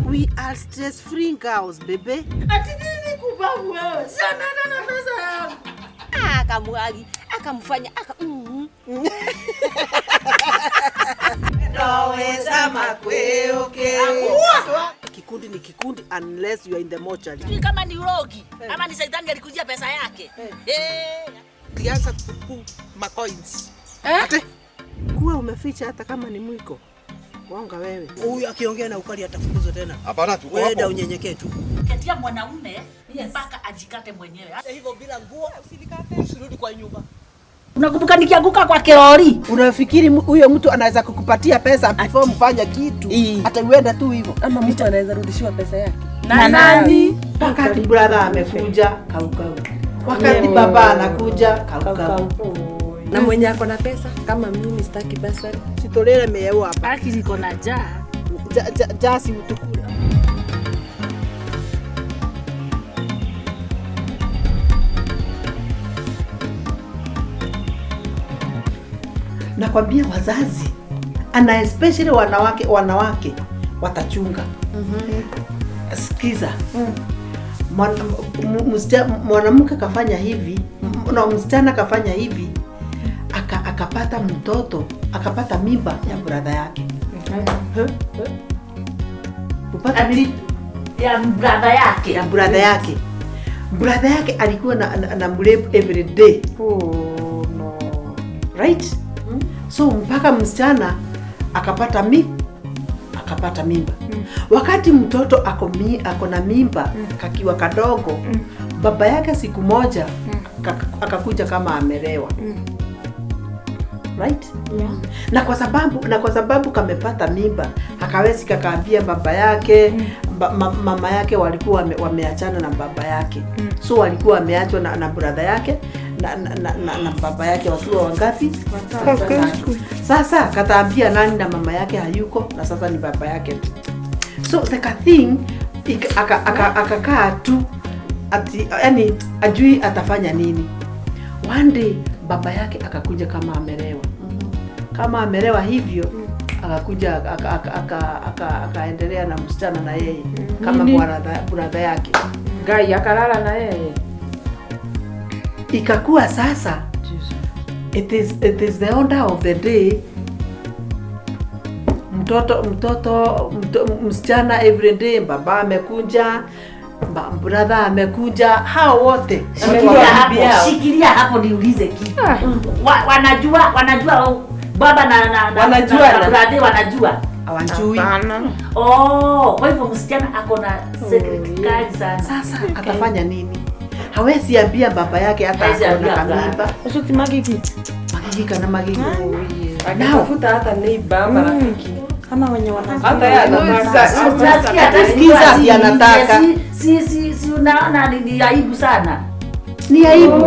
We are stress-free girls, baby. Ati nini kubavu wewe? Sana na pesa yangu. Akamwagi, akamfanya, Naweza makwe, okay. Kikundi ni kikundi unless you are in the mortuary. Kama ni urogi, ama ni Saidani alikujia pesa yake. Alianza kupu macoins. Ate kuwa umeficha hata kama ni mwiko. Wanga wewe. Huyu akiongea na ukali atafukuzwa tena. Hapana, tuko hapo. Wewe unyenyekee tu. Katia mwanaume mpaka ajikate mwenyewe. Hata hivyo bila nguo usilikate, usirudi kwa nyumba. Unakumbuka nikianguka kwa kerori? Unafikiri huyo mtu anaweza kukupatia pesa before mfanya kitu? Hata uenda tu hivyo. Ama mtu anaweza rudishiwa pesa yake. Na nani? Wakati brother amekuja kaukau. Wakati baba anakuja kaukau. Na mwenye ako na pesa kama mimi sitaki pesa. Sitolele meewa hapa. Aki niko na njaa. Jasi utukule. Nakwambia wazazi, ana especially wanawake watachunga. Sikiza. Mwanamke kafanya hivi, na msichana kafanya hivi, akapata mtoto, akapata mimba ya brother yake. Upata ya brother yake. Ya brother yake. Brother yake alikuwa na mrape every day. Oh no. Right? So mpaka msichana akapata mimba. Wakati mtoto ako na mimba kakiwa kadogo, baba yake siku moja akakuja kama amelewa. Right? Yeah. Na kwa sababu kamepata mimba, hakawezi kakaambia baba yake, mama yake walikuwa wameachana na baba yake. So walikuwa wameachwa na brother yake na baba yake wakiwa wangapi? Sasa kataambia nani na mama yake hayuko, na sasa ni baba yake. So the thing akakaa tu yani ajui atafanya nini. One day baba yake akakuja kama amelewa. Kama amelewa hivyo akakuja akaendelea na msichana na yeye kama brother yake. Gai akalala na yeye. Ikakuwa sasa it is the order of the day. Mtoto msichana every day, baba amekuja, brother amekuja, hao wote. Shikilia hapo niulize kitu. Wanajua baba na brother wanajua. Hawajui. Oh, kwa hivyo msichana ako na secret kali sana. Sasa atafanya nini? Hawezi ambia baba yake hata ana mimba. Usuti magigi na magigi. Anafuta hata neighbor marafiki. Kama wenye wanataka. Hata yeye anataka. Si unaona ni aibu sana. Ni aibu.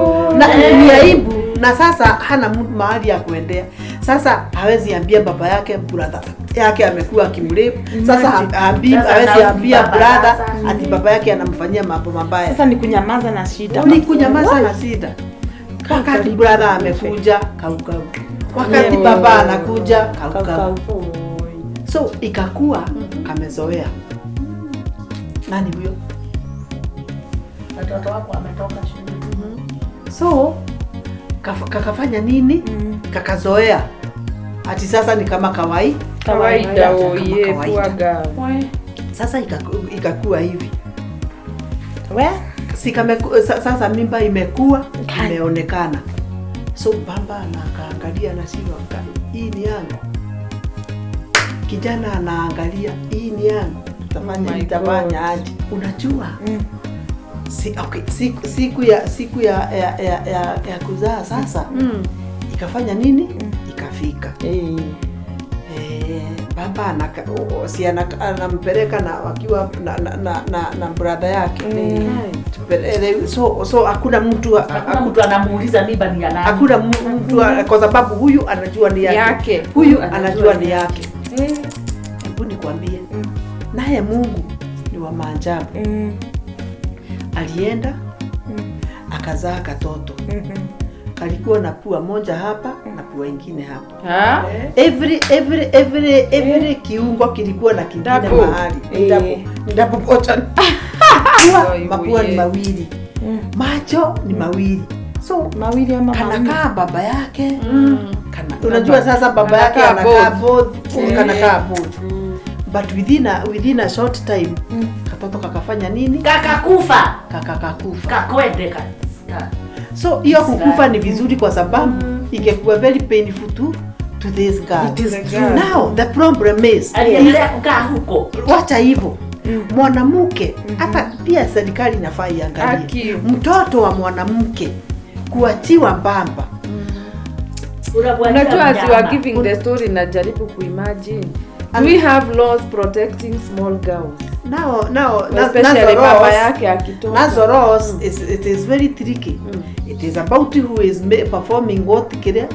Ni aibu. Na sasa hana mahali ya kuendea. Sasa hawezi ambia baba yake brother yake amekuwa kimrape. Sasa hawezi ambia brother ati baba yake anamfanyia mambo mabaya. Sasa ni kunyamaza na shida. Ni kunyamaza na shida. Wakati brother amekuja kaukau. Wakati baba anakuja kaukau. So ikakuwa kamezoea. Nani huyo? Watoto wako wametoka shule. So kakafanya nini? Kakazoea. Ati sasa ni kama kawaida. Kuaga. Sasa ikakuwa hivi. Sasa mimba imekuwa imeonekana. So baba anaangalia na siwa, hii ni yangu. Kijana anaangalia, hii ni yangu. Tutafanya aje? Unajua? Siku ya kuzaa sasa ikafanya nini? Ikafika. Baba anampeleka na wakiwa na brother yake. So hakuna mtu anamuuliza mimba ni ya nani. Hakuna mtu kwa sababu huyu anajua ni yake. Huyu anajua ni yake. Hebu nikwambie. Naye Mungu ni wa maajabu. Alienda akazaa katoto. Kalikuwa na pua moja hapa na watu wengine hapo. Ha? Every kiungo kilikuwa na kingine mahali. Ni double portion. Mapua ni mawili. Macho ni mawili. So mawili ama kanakaa baba yake. Unajua sasa baba yake anakaa both, kanakaa both. But within a short time katoto kakafanya nini? Kakakufa. Kakwende. So hiyo kukufa ni vizuri kwa sababu ingekuwa very painful to this girl. It is true. Now the problem is aliendelea kukaa huko. Wacha hivyo. Mwanamke hata pia serikali inafaa iangalie. Mtoto wa mwanamke kuachiwa mbamba. Unajua as you are giving the story na jaribu kuimagine. Do we have laws protecting small girls? Now, especially baba yake akitoka. Nazoros it is very tricky. It is about who is performing what kile.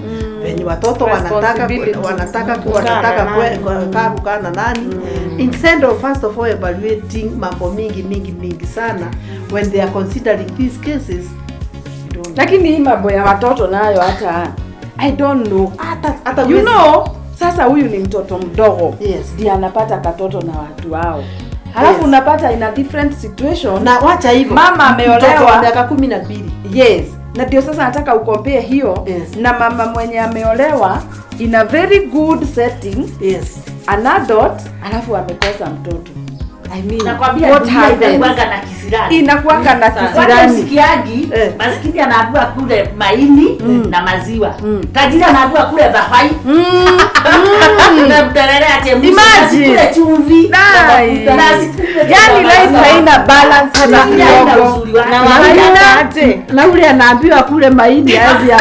When watoto wanataka kukaa na nani. Instead of first of all evaluating mambo mingi sana when they are considering these cases. Lakini hii mambo ya watoto nayo hata I don't know. Hata you know, sasa huyu ni mtoto mdogo. Yes. Ndiye anapata katoto na watu wao. Halafu unapata in a different situation. Na wacha hivyo. Mama ameolewa miaka 12. Yes. Na ndio sasa nataka ukompare hiyo na mama mwenye ameolewa in a very good setting. Yes. An adult, halafu amekosa mtoto. I mean, nakwambia inakuanga na kisirani. Inakuanga na kisirani. Sikiagi, maskini anaambiwa kule maini na maziwa. Tajiri anaambiwa kule bahai. Na mterere ate kule chumvi. Yaani life haina balance hata kidogo. Na ule anaambiwa kule maini hazi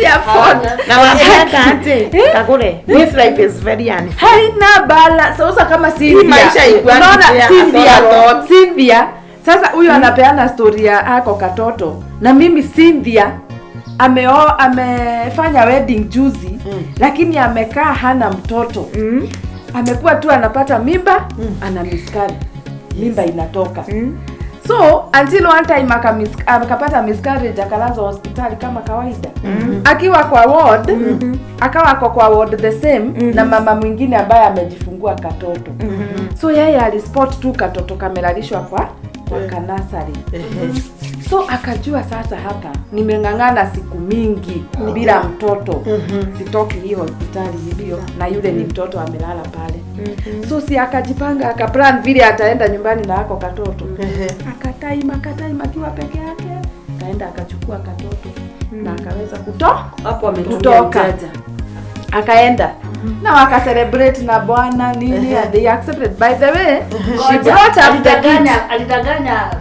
afford. Na wanataka ate Kagure. This life is very unfair. Haina balance. Sasa kama si maisha ikuwa Cynthia, sasa huyu anapeana story ya hako katoto na mimi Cynthia amefanya wedding juzi lakini amekaa hana mtoto. Amekuwa tu anapata mimba, ana miscarriage. Mimba inatoka. So until one time akapata miscarriage akalazwa hospitali kama kawaida. Akiwa kwa ward, akawa kwa ward the same na mama mwingine ambaye amejifungua katoto. So yeye alispot tu katoto kamelalishwa kwa kanasari. So akajua sasa hapa nimengangana siku mingi bila mtoto. Sitoki hii hospitali hivyo na yule ni mtoto amelala pale. So si akajipanga akaplan vile ataenda nyumbani na hako katoto. Akataima akiwa peke yake. Kaenda akachukua katoto na akaweza kutoka. Akaenda na waka celebrate na bwana nini and they accepted. By the way, she brought up the kids. Alidanganya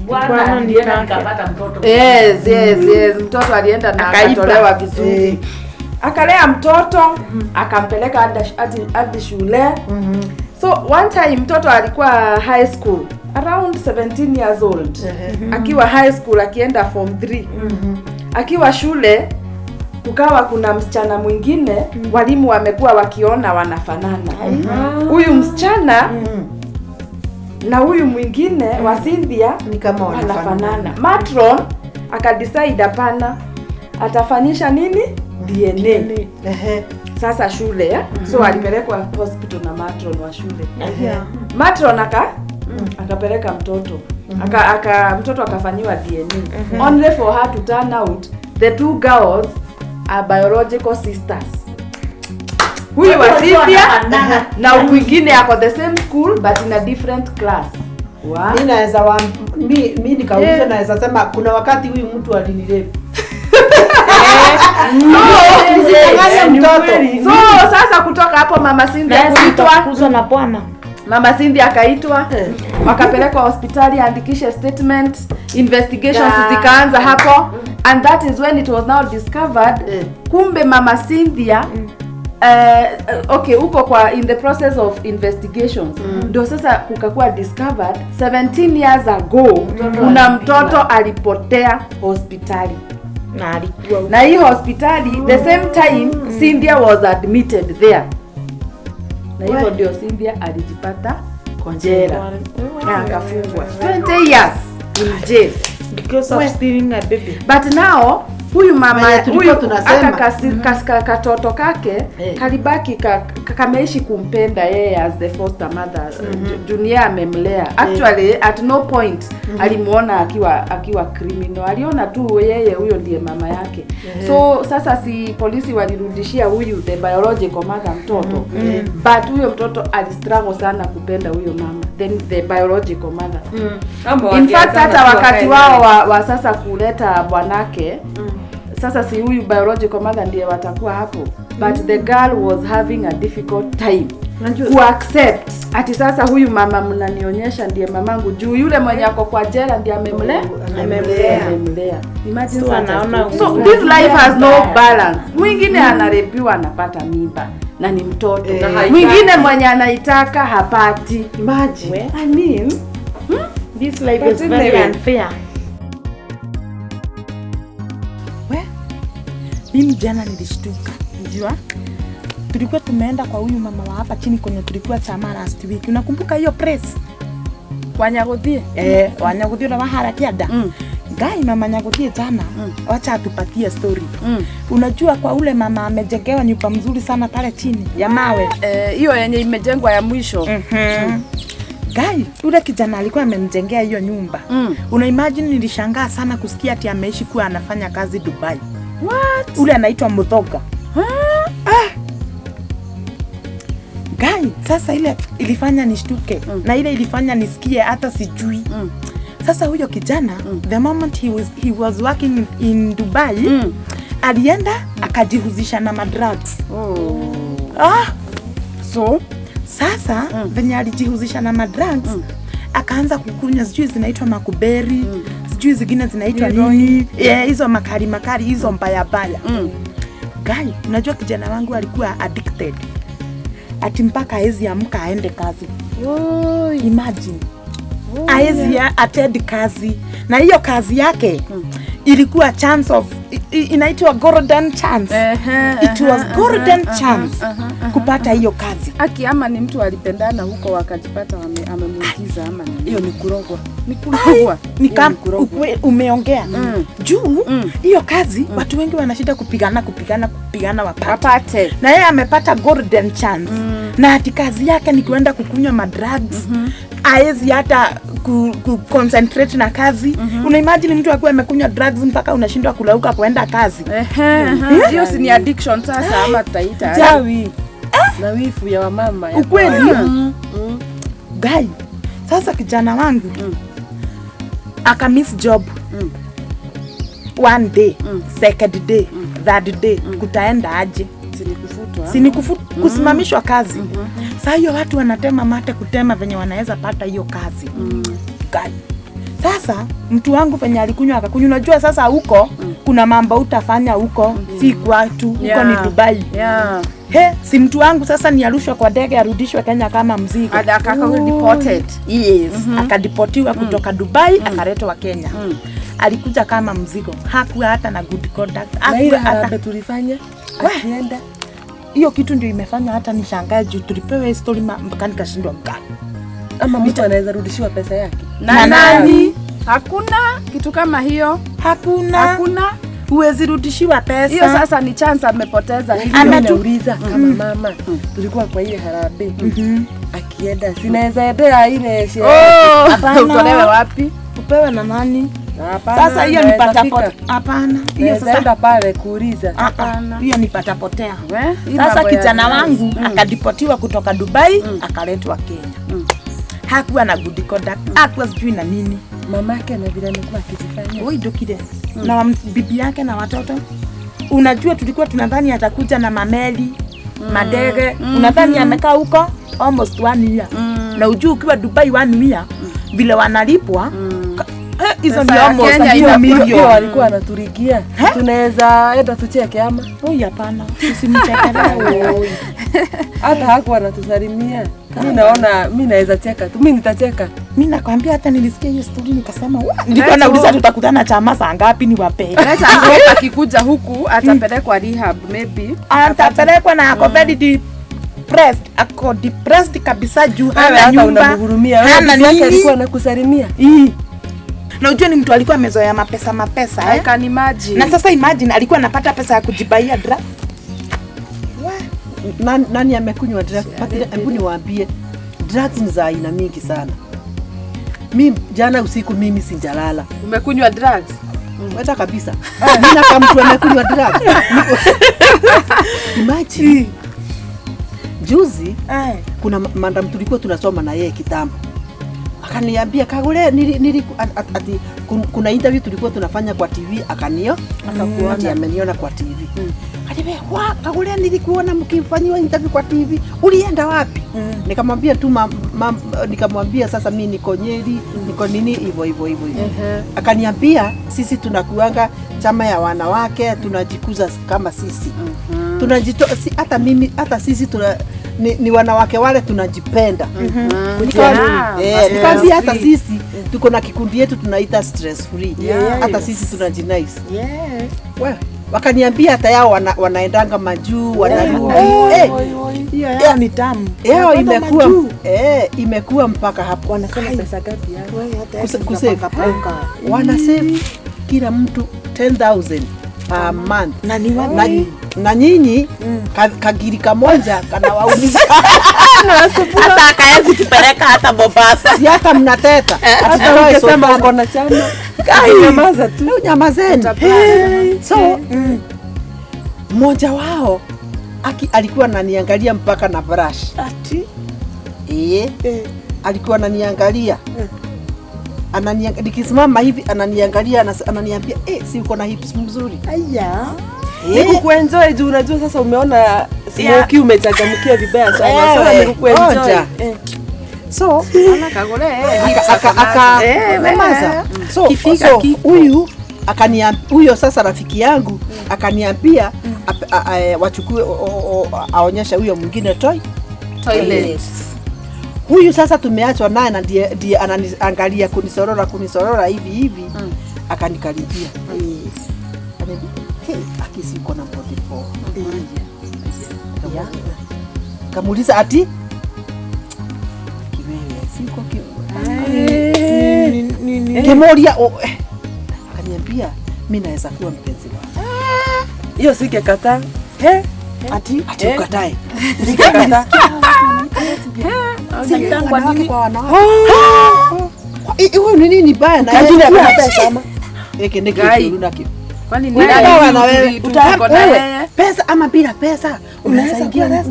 bwana alienda nikapata mtoto. Yes, mtoto alienda na akatolewa vizuri. Akalea mtoto, akampeleka hadi shule. So one time mtoto alikuwa high school, around 17 years old. Akiwa high school akienda form 3. Akiwa shule kukawa kuna msichana mwingine walimu wamekuwa wakiona wanafanana. Huyu msichana na huyu mwingine wa Cynthia ni kama wanafanana. Matron akadecide hapana atafanyisha nini? DNA. Sasa shule so alipelekwa hospital na matron wa shule. Matron akapeleka mtoto. Mtoto akafanyiwa DNA. Only for her to turn out the two girls are biological sisters. Huyu wa Cynthia na mwingine ako the same school but in a different class. Mimi naweza mimi nikauliza naweza sema kuna wakati huyu mtu alinilepa. So sasa kutoka hapo mama Cynthia kuitwa na bwana. Mama Cynthia akaitwa wakapelekwa hospitali andikishe statement, investigations zikaanza hapo and that is when it was now discovered kumbe mama Cynthia uko kwa in the process of investigations ndio sasa kukakuwa discovered 17 years ago kuna mtoto alipotea hospitali na hii hospitali the same time Cynthia was admitted there. Na hivyo ndio Cynthia alijipata kwa jela na akafungwa 20 years in jail because of stealing a baby. But now huyu mama huyu tunasema katoto kake kalibaki kameishi kumpenda yeye as the foster mother. Dunia amemlea. Actually at no point alimuona akiwa criminal. Aliona tu yeye huyo ndiye mama yake. So sasa si polisi walirudishia huyu the biological mother mtoto. But huyo mtoto alistruggle sana kupenda huyo mama. Then the biological mother. In fact hata wakati wao wa sasa kuleta bwanake sasa si huyu biological mother ndiye watakuwa hapo. But the girl was having a difficult time to accept ati sasa huyu mama mnanionyesha ndiye mamangu juu yule mwenye ako kwa jela ndiye amemlea. Imagine so anaona. So this life has no balance. Mwingine anarepiwa anapata mimba na ni mtoto. Mwingine mwenye anaitaka hapati. Imagine. I mean, this life is very unfair. Mimi jana nilishtuka. Unajua? Tulikuwa tumeenda kwa huyu mama wa hapa chini kwenye tulikuwa chama last week. Unakumbuka hiyo press? Wanyagothie? Wanyagothie na waharakia da. Gai mama Nyagothie jana, wacha atupatie story. Unajua kwa ule mama amejengewa nyumba mzuri sana pale chini ya mawe. Hiyo yenye imejengwa ya mwisho. Gai, ule kijana alikuwa amemjengea hiyo nyumba. Una imagine nilishangaa sana kusikia ati ameishi kuwa anafanya kazi Dubai. What? Ule anaitwa Mudhoga. Gai, sasa ile ilifanya nishtuke na ile ilifanya nisikie hata sijui. Sasa huyo kijana the moment he was working in Dubai alienda akajihusisha na madrugs. So sasa venye alijihusisha na madrugs akaanza kukunywa sijui zinaitwa makuberi, sijui zingine zinaitwa nini, hizo makari hizo mbaya. Gai, unajua kijana wangu alikuwa addicted. Ati mpaka haezi amka aende kazi. Imagine. Haezi attend kazi. Na hiyo kazi yake ilikuwa chance of inaitwa golden chance. It was golden chance kupata hiyo kazi. Ama ni mtu alipendana huko wakajipata amemuigiza ama ni hiyo ni kurogwa. Ni kurogwa. Ni kama umeongea. Juu hiyo kazi watu wengi wanashida kupigana wapate. Na yeye amepata golden chance. Na ati kazi yake ni kuenda kukunywa madrugs. Haezi hata concentrate na kazi. Una imagine mtu akiwa amekunywa drugs mpaka unashindwa kulauka kuenda kazi. Hiyo si ni addiction sasa ama tutaita Jawi. Na wifu ya wamama ya ukweli. Gai, sasa kijana wangu aka miss job. One day, second day, third day, kutaenda aje? Sinikufutwa. Kusimamishwa kazi. Sasa hiyo watu wanatema mate kutema venye wanaweza pata hiyo kazi. Gai. Sasa mtu wangu venye alikunywa akakunywa, unajua sasa huko kuna mambo utafanya huko, si kwetu, huko ni Dubai. Si mtu wangu sasa ni arushwa kwa ndege arudishwe Kenya kama mzigo. Deported. Yes, akadipotiwa kutoka Dubai akaletwa Kenya. Alikuja kama mzigo. Hakuwa hata na good conduct. Hakuwa hata tulifanya. Akienda hiyo kitu ndio imefanya hata nishangae juu tulipewa story mpaka nikashindwa gani. Ama mtu anaweza rudishiwa pesa yake. Na nani? Hakuna kitu kama hiyo. Hakuna. Huwezi rudishiwa pesa. Hiyo sasa ni chance amepoteza. Anauliza kama mama tulikuwa kwa ile harambee. Akienda sinaweza endea ile hapana. Utolewe wapi? Upewe na nani? Sasa hiyo nipata potea. Hapana. Hiyo sasa pale kuuliza. Hapana. Hiyo nipata potea. Sasa kijana wangu akadipotiwa kutoka Dubai akaletwa Kenya. Hakuwa na good conduct. Hakuwa sijui na nini. Mamake na vile alikuwa akifanya. Oi dokide. Na bibi yake na watoto. Unajua tulikuwa tunadhani atakuja na mameli, madege. Unadhani amekaa huko almost 1 year. Na ujue ukiwa Dubai 1 year vile wanalipwa hizo ndio almost milioni walikuwa anaturigia. Tunaweza enda tucheke ama? Oi hapana. Usimcheke. Hata hakuwa anatusalimia. Mimi naona mimi naweza cheka tu. Mimi nitacheka. Mimi nakwambia hata nilisikia hiyo story nikasema nilikuwa nauliza tutakutana chama saa ngapi niwape. Hata akikuja huku atapelekwa rehab maybe. Atapelekwa na ako very depressed. Ako depressed kabisa juu hana nyumba. Unamhurumia. Hana nini alikuwa anakusalimia. Na unajua ni mtu alikuwa amezoea mapesa I can imagine. Na sasa imagine alikuwa anapata pesa ya kujibaia drug. Nani amekunywa drugs? Hebu niwaambie, drugs ni za aina mingi sana. Mimi jana usiku mimi sijalala. Umekunywa drugs? Hata kabisa. Mimi na kama mtu amekunywa drugs. Imagine. Juzi kuna madam tulikuwa tunasoma na yeye kitambo. Akaniambia Kagure ati kuna interview tulikuwa tunafanya kwa TV akakuona ameniona kwa TV. Akaniambia Kagure nilikuona mkifanywa interview kwa TV. Ulienda wapi? Nikamwambia tu nikamwambia sasa mimi niko Nyeri, niko nini hivyo. Akaniambia sisi tunakuanga chama ya wanawake, tunajikuza kama sisi. Tunajitoa hata mimi hata sisi ni wanawake wale tunajipenda. Nikamwambia hata sisi tuko na kikundi yetu tunaita stress free. Hata sisi tunajinice. Wewe wakaniambia hata yao wanaendanga majuu wanarudi. Hiyo ni tamu. Yao imekuwa mpaka hapo. Wanasema pesa gapi hapa? Kusave. Wanasave kila mtu 10,000 per month. Na nyinyi kagiri kamoja kana wauliza hata akaanza kupeleka hata Mombasa. Si hata mnateta. Hata ukisema uko na chama, nyamaza tu. Nyamazeni. So mmoja wao alikuwa ananiangalia mpaka na brush. Ati alikuwa ananiangalia. Nikisimama hivi ananiangalia ananiambia si uko na hips mzuri. Aya. Niku kuenjoy juu unajua sasa umeona smoky umechangamkia vibaya sana. Sasa niku kuenjoy. So Kagure mamaza. So huyu huyo sasa rafiki yangu akaniambia wachukue aonyesha huyo mwingine toilet. Huyu sasa tumeachwa naye na ndiye ananiangalia kunisorora hivi akanikaribia. Akisi uko na body poa. Kamuuliza ati kiwewe siko Kemoria akaniambia mimi naweza kuwa mpenzi wako. Hiyo sikekataa. Ati ukatae. Sikekataa. Kwa nini kwa wanawake? Hiyo ni nini baya na yeye anapata sama. Niki kwani ni na wewe utako na yeye pesa ama bila pesa unaweza ingia hapana.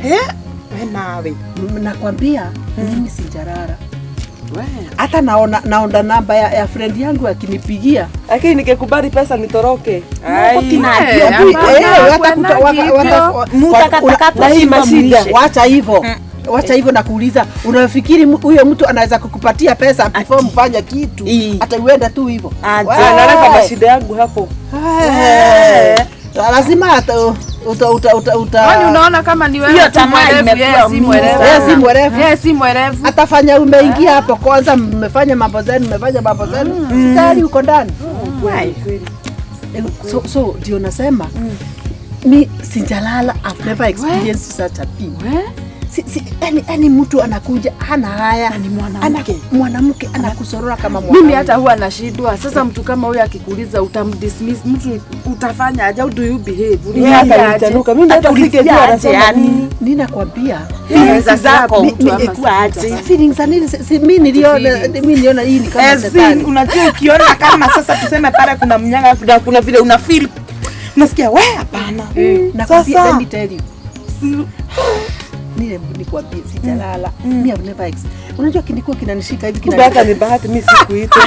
Wewe nawe nakwambia mimi sijarara. Hata naonda namba ya friend yangu akinipigia. Lakini nikikubali pesa nitoroke. Wacha hivyo na kuuliza, unafikiri huyo mtu anaweza kukupatia pesa before mfanya kitu? Hata uenda tu hivyo. Analeta mashida yangu hapo. Lazima hata Kwani unaona kama ni wewe si mwerevu. Atafanya umeingia hapo kwanza mmefanya mambo zenu, tayari uko ndani. So ndio nasema mi sijalala, I've never experienced such a thing. Any mtu anakuja hana haya, ni mwanamke anakusorora kama mwanamke. Mimi hata huwa nashindwa. Sasa mtu kama huyu akikuuliza utamdismiss mtu utafanya aje? How do you behave? Hata nitanuka. Mimi hata sikijua anasema nini. Ninakwambia feelings zako mtu ama aje. Feelings nini? Mimi niliona hii ni kama shetani. Unajua ukiona kama sasa tuseme pale kuna mnyanga, kuna vile una feel unasikia wewe hapana. Nakwambia let me tell you. Nikwambie sijalala. Mimi have never unajua kilikuwa kinanishika hivi kinanishika. Ni bahati mimi sikuita.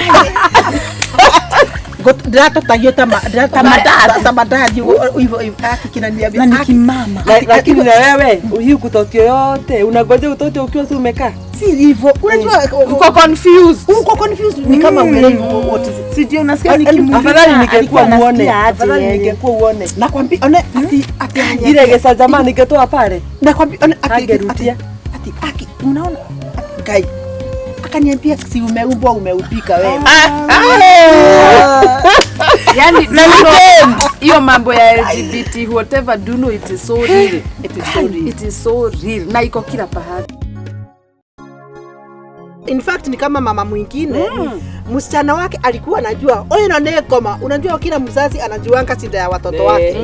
Data tayota tamadadi hivyo kinaniambia na nikimama. Lakini na wewe hii kutoto yote unangoja utoto ukiwa tu umekaa. Si hivyo. Unajua uko confused. Ni kama uelewi what is it. Sijui unasikia nikimuuliza. Afadhali ningekuwa uone. Nakwambia ati ile gesa zamani ningetoa pale. Nakwambia ati unaona gai akaniambia si umeumbwa umeupika wewe. Yani hiyo mambo ya LGBT whatever do know it is so real. It is so real. Na iko kila pahali. In fact ni kama mama mwingine, msichana wake alikuwa anajua, "Oyo ndio koma." Unajua kila mzazi anajuanga shida ya watoto wake.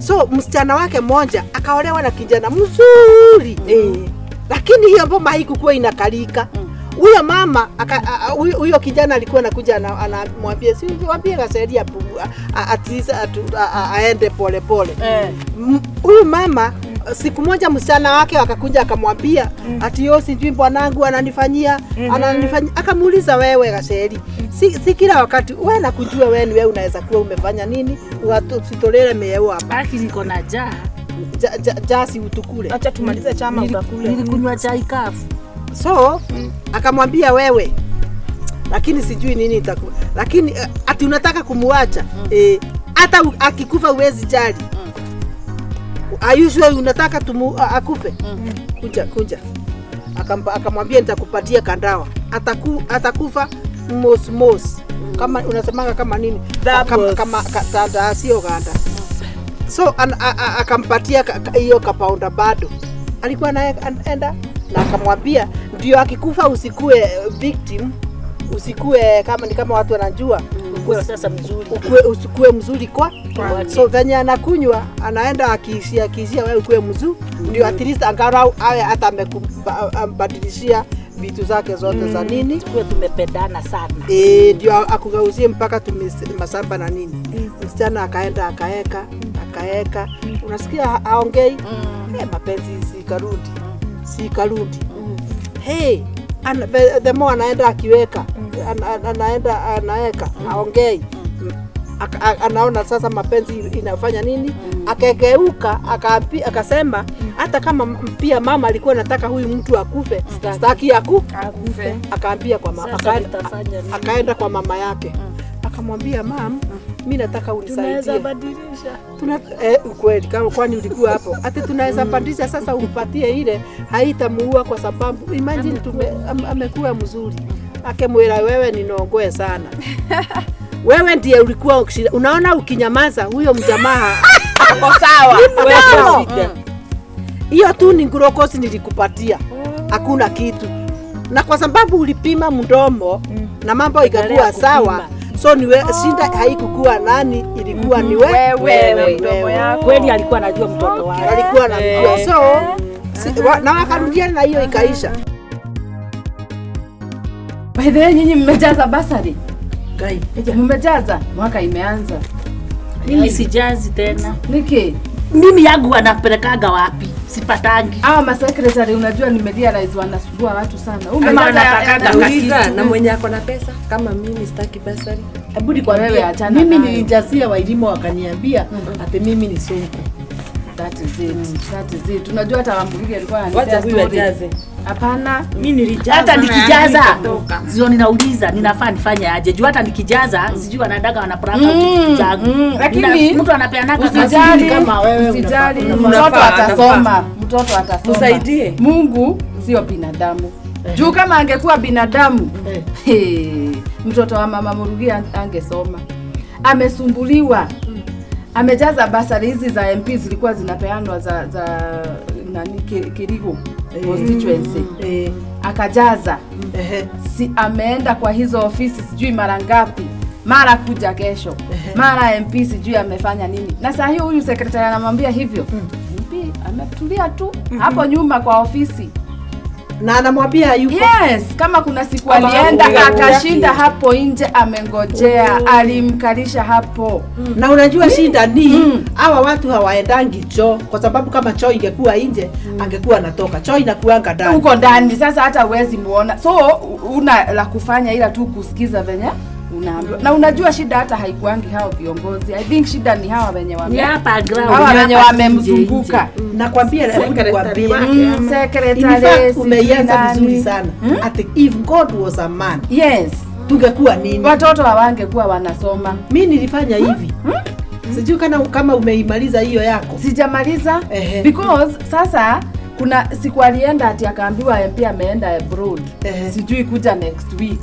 So msichana wake mmoja akaolewa na kijana mzuri. Lakini hiyo mbona haikuwa inakalika. Huyo mama huyo kijana alikuwa anakuja anamwambia si waambie kasaidia aende pole pole. Huyo mama siku moja msichana wake akakuja akamwambia ati yo sijui bwanangu ananifanyia. Akamuuliza, wewe Gasheri, si kila wakati wewe nakujua wewe unaweza kuwa umefanya nini? Usitolele meyo hapa. Baki niko na Jasi utukule. Acha tumalize chama utakule. Nilikunywa chai kafu. So akamwambia wewe, lakini sijui nini itakuwa. Lakini ati unataka kumuacha. Hata akikufa uwezi jali. Ayushwa unataka akufe. Kuja. Akamwambia nitakupatia kandawa. Atakufa mos. Kama unasemanga kama nini? Kama tanda sio ganda. So akampatia hiyo kapaunda bado. Alikuwa anaenda na akamwambia ndio akikufa usikue victim, usikue kama watu wanajua, ukue sasa mzuri. Usikue mzuri kwa. So venye anakunywa anaenda akiishia wewe ukue mzuri, ndio at least angalau awe hata amebadilishia vitu zake zote za nini. Tukue tumependana sana. Ndio akugauzie mpaka masamba na nini. Msichana akaenda akaeka. Unasikia aongei? Mapenzi sikarudi. The more anaenda akiweka, anaeka, aongei. Anaona sasa mapenzi inafanya nini? Akageuka, akasema hata kama pia mama alikuwa anataka huyu mtu akufe, sitaki akufe. Akaambia kwa mama, akaenda kwa mama yake. Akamwambia, "Mama, mimi nataka unisaidie. Tunaweza badilisha." Kweli kwani ulikuwa hapo. Ati tunaweza badilisha sasa umpatie ile haitamuua kwa sababu imagine amekuwa mzuri. Akemwela, wewe ninaongoe sana. Wewe ndiye ulikuwa unaona ukinyamaza huyo mjamaa ako sawa. Wewe hiyo tu ni ngurokosi nilikupatia. Hakuna kitu. Na kwa sababu ulipima mdomo na mambo ikakuwa sawa. So ni shinda haikukuwa nani, ilikuwa ni wewe mdomo yako. Kweli alikuwa anajua mtoto wake. Alikuwa anamjua. So na wakarudia na hiyo ikaisha. By the way, nyinyi mmejaza basari? Gai. Mmejaza? Mwaka imeanza. Mimi sijazi tena. Niki? Mimi yangu anapelekaga wapi? Sipatangi. Ma secretary unajua nimerealize wanasubua watu sana. Uliza na mwenye ako na pesa kama mimi sitaki basari. Abudi kwa wewe achana. Mimi nilijazia wa elimu wakaniambia ati mimi ni sonko. That is it. Tunajua hata Wambugige alikuwa ananiambia story. Wacha huyu ajaze. Hapana, mimi nilijaza. Hata nikijaza sio ninauliza ninafaa nifanye aje? Juu hata nikijaza sijui wanadaga wanapanga kitu zangu. Lakini mtu anapeana usijali kama wewe usijali, mtoto atasoma. Usaidie. Mungu sio binadamu. Juu kama angekuwa binadamu, mtoto wa mama Murugia angesoma. Amesumbuliwa. Amejaza basari hizi za MP zilikuwa zinapeanwa za nani Kirigo constituency. Akajaza. Si ameenda kwa hizo ofisi sijui mara ngapi. Mara kuja kesho. Mara MP sijui amefanya nini. Na saa hiyo huyu secretary anamwambia hivyo. MP ametulia tu hapo nyuma kwa ofisi. Na anamwambia yuko. Yes, kama kuna siku alienda akashinda hapo nje amengojea, alimkalisha hapo. Na unajua shida ni hawa watu hawaendangi choo kwa sababu kama choo ingekuwa nje angekuwa anatoka. Choo inakuanga ndani. Uko ndani sasa hata huwezi muona. So una la kufanya ila tu kusikiza venye unaambiwa. Na unajua shida hata haikuangi hao viongozi. I think shida ni hawa wenye wamemzunguka. Nakwambia secretary umeianza vizuri sana. If God was a man. Yes. Tungekuwa nini? Watoto hawangekuwa wanasoma. Mimi nilifanya hivi. Sijui kama umeimaliza hiyo yako. Sijamaliza because sasa kuna siku alienda ati akaambiwa MP ameenda abroad. Sijui kuja next week.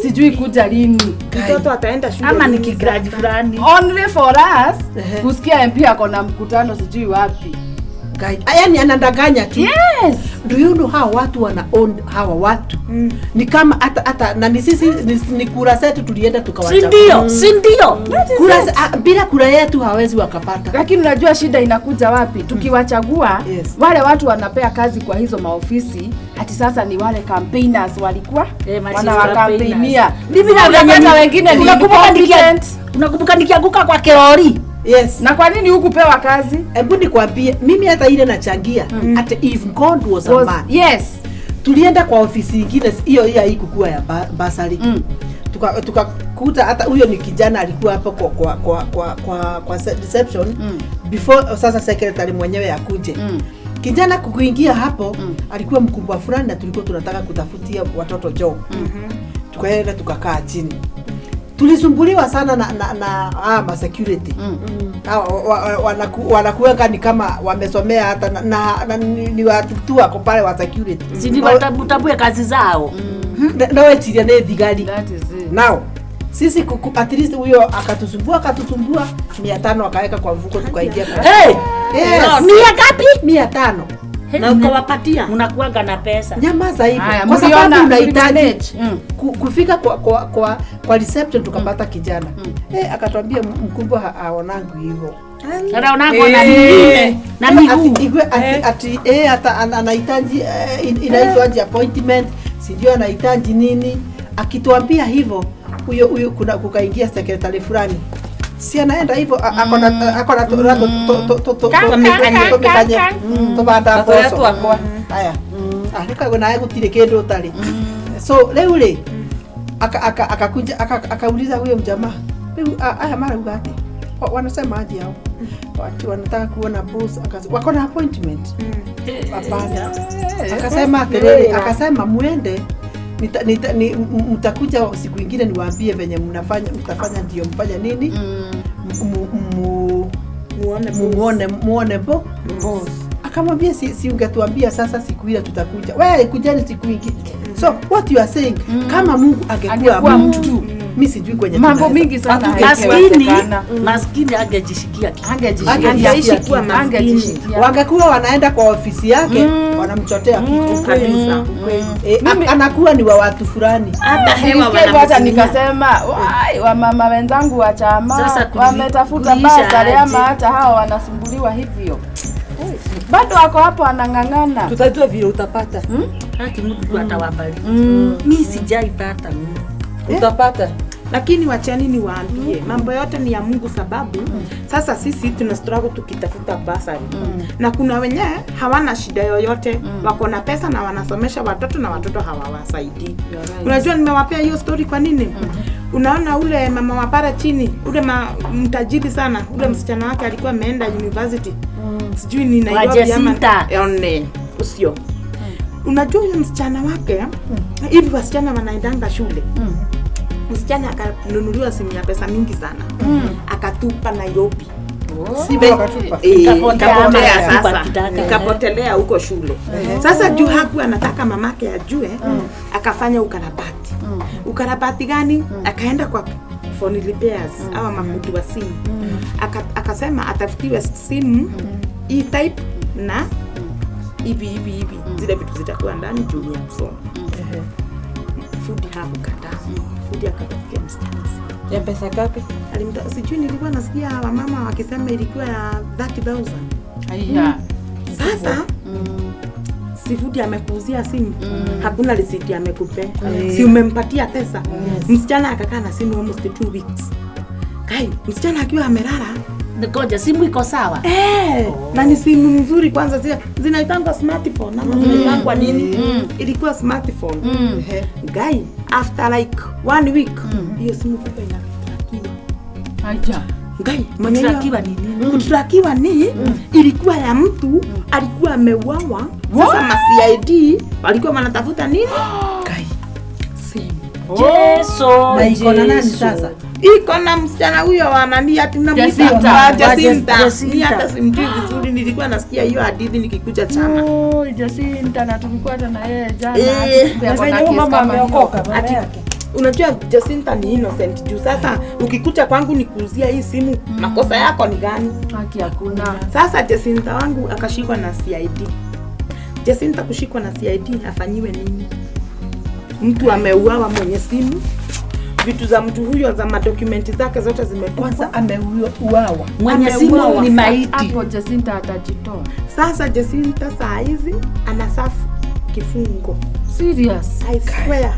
Sijui kuja lini. Mtoto ataenda shule ama nikigrad fulani. Only for us kusikia MP ako na mkutano sijui wapi. Yaani anadanganya tu. Yes. Do you know how watu wana own hawa watu? Ni kama hata na ni sisi ni kura zetu tulienda tukawachagua. Si ndio? Kura bila kura yetu hawezi wakapata. Lakini unajua shida inakuja wapi? Tukiwachagua wale watu wanapea kazi kwa hizo maofisi, hati sasa ni wale campaigners walikuwa wanawakampainia. Bibi na vijana wengine ni unakumbuka nikianguka kwa kerori. Yes. Na kwa nini hukupewa kazi? Hebu nikwambie, mimi hata ile nachangia hata if God was a man. Yes. Tulienda kwa ofisi nyingine hiyo haikukua ya basari. Tukakuta hata huyo ni kijana alikuwa hapo kwa reception before sasa secretary mwenyewe akuje. Kijana kuingia hapo alikuwa mkubwa fulani na tulikuwa tunataka kutafutia watoto job. Tukaenda tukakaa chini. Tulisumbuliwa sana na security. Wanakuanga ni kama wamesomea hata na ni watu tu wako pale wa security. Sindi watabue kazi zao. Na wewe chiria ne thigari. That is it. Now sisi at least huyo akatusumbua 500 akaweka kwa mfuko tukaingia. Hey! Yes. 100 ngapi? 500. Na ukawapatia. Unakuanga na pesa. Nyamaza hivyo. Kwa sababu unahitaji kufika kwa reception tukapata kijana. Akatuambia mkubwa haonangu hivyo. Anaonangu na nini? Na miguu. Hata anahitaji inaitwaje appointment, sijui anahitaji nini. Akituambia hivyo huyo kukaingia secretary fulani. Si anaenda hivyo akona tobanda poso. Haya. Alika kuna yeye gutire kindu utari. So leo akakuja akauliza huyo mjamaa. Haya mara ugati. Wanasema aje hao? Watu wanataka kuona boss wako na appointment. Hapana. Akasema kelele, akasema muende mtakuja siku nyingine niwaambie venye mtafanya ndio mfanya nini? Muone boss. Akamwambia si ungetuambia sasa siku ile tutakuja. Wewe kujani siku nyingine. So what you are saying, kama Mungu angekuwa mtu mimi sijui kwenye mambo mingi sana maskini angejishikia wangekuwa wanaenda kwa ofisi yake wanamchotea kitu kabisa. Anakuwa ni wa watu fulani. Hata nikasema wa mama wenzangu wa chama wametafuta basari ama hata hao wanasumbuliwa hivyo. Bado wako hapo anang'ang'ana. Tutajua vile utapata. Haki Mungu atawabariki. Mimi sijaipata Utapata. Lakini wachani niwaambie, mambo yote ni ya Mungu sababu sasa sisi tuna struggle tukitafuta basari. Na kuna wenye hawana shida yoyote, wako na pesa na wanasomesha watoto na watoto hawawasaidii. Unajua nimewapea hiyo story kwa nini? Unaona ule mama wa para chini, ule mtajiri sana, ule msichana wake alikuwa ameenda university. Sijui ni Nairobi ama usio. Unajua yule msichana wake, hivi wasichana wanaendanga shule. Msichana akanunuliwa simu ya pesa mingi sana. Akatupa Nairobi. Ikapotelea huko shule. Sasa juu haku anataka mamake ajue, akafanya ukarabati. Ukarabati gani? Akaenda kwa phone repairs au mafundi wa simu. Akasema atafutiwe simu e-type na hivi zile vitu zitakuwa ndani juu ya kusoma. Fundi hakukataa. Fundi akatafutia msichana. Ya pesa ngapi? Sijui nilikuwa nasikia wamama wakisema ilikuwa ya 30,000. Haya. Sasa si fundi amekuuzia simu. Hakuna receipt amekupe. Si umempatia pesa. Msichana akakaa na simu almost 2 weeks. Kai, msichana akiwa amelala, ngoja simu iko sawa. Na ni simu nzuri kwanza zinaitangwa smartphone ama zinaitangwa nini? Ilikuwa smartphone. Guy, after like 1 week, hiyo simu kubwa inatrakiwa. Acha. Guy, Kutrakiwa ni nini? Kutrakiwa ni ilikuwa ya mtu alikuwa ameuawa. Sasa ma CID walikuwa wanatafuta nini? Guy, simu. Yeso. Na iko na nani sasa? Iko na msichana huyo wanani ati mnamuita Jacinta. Ni hata simjui vizuri, nilikuwa nasikia hiyo hadithi nikikuja chama. Jacinta na tulikuwa na yeye jana. Venye mama ameokoka baba yake. Unajua Jacinta ni innocent juu sasa ukikuja kwangu nikuuzia hii simu, makosa yako ni gani? Haki hakuna. Sasa Jacinta wangu akashikwa na CID. Jacinta kushikwa na CID afanyiwe nini? Mtu ameuawa mwenye simu. Vitu za mtu huyo za madokumenti zake zote zimekuwa. Kwanza ameuawa. Mwenye simu ni maiti. Hapo Jacinta atajitoa. Sasa Jacinta saa hizi anasafu kifungo. Serious. I swear.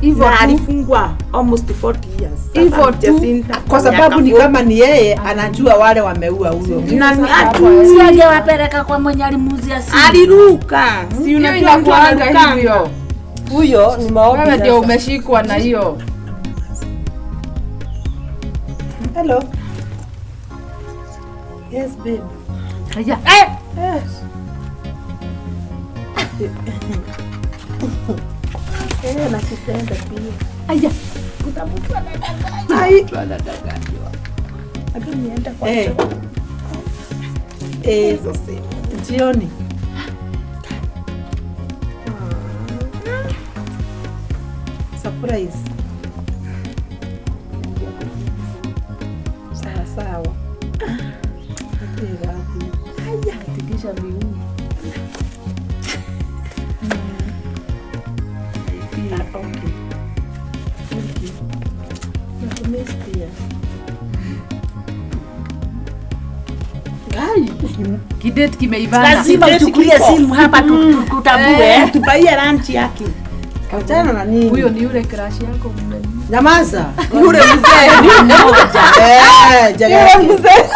Hivyo Na tu. alifungwa almost 40 years. Sasa Hivyo tu. Jacinta Kwa sababu ni kama ni yeye anajua wale wameua huyo. Si angewapeleka kwa mwenye alimuuzia simu. aliruka. Si unajua mtu anaruka hivyo. Huyo ni maombi. Wewe ndio sasa. umeshikwa na hiyo. Hello. Yes, babe. Haya. Yes. Nakupenda pia. Haya. Ai. Hebu nienda kwa Hizo simu. Jioni. Surprise. Sawa sawa. Tikisha miuni. Okay. Nakumiss pia. Gai. Kideti kimeivana. Lazima uchukulie simu hapa tutambue. tupaie lunch yake. Achana na nini? Huyo ni yule crush yako mnani. Nyamaza. Yule mzee Yule mzee.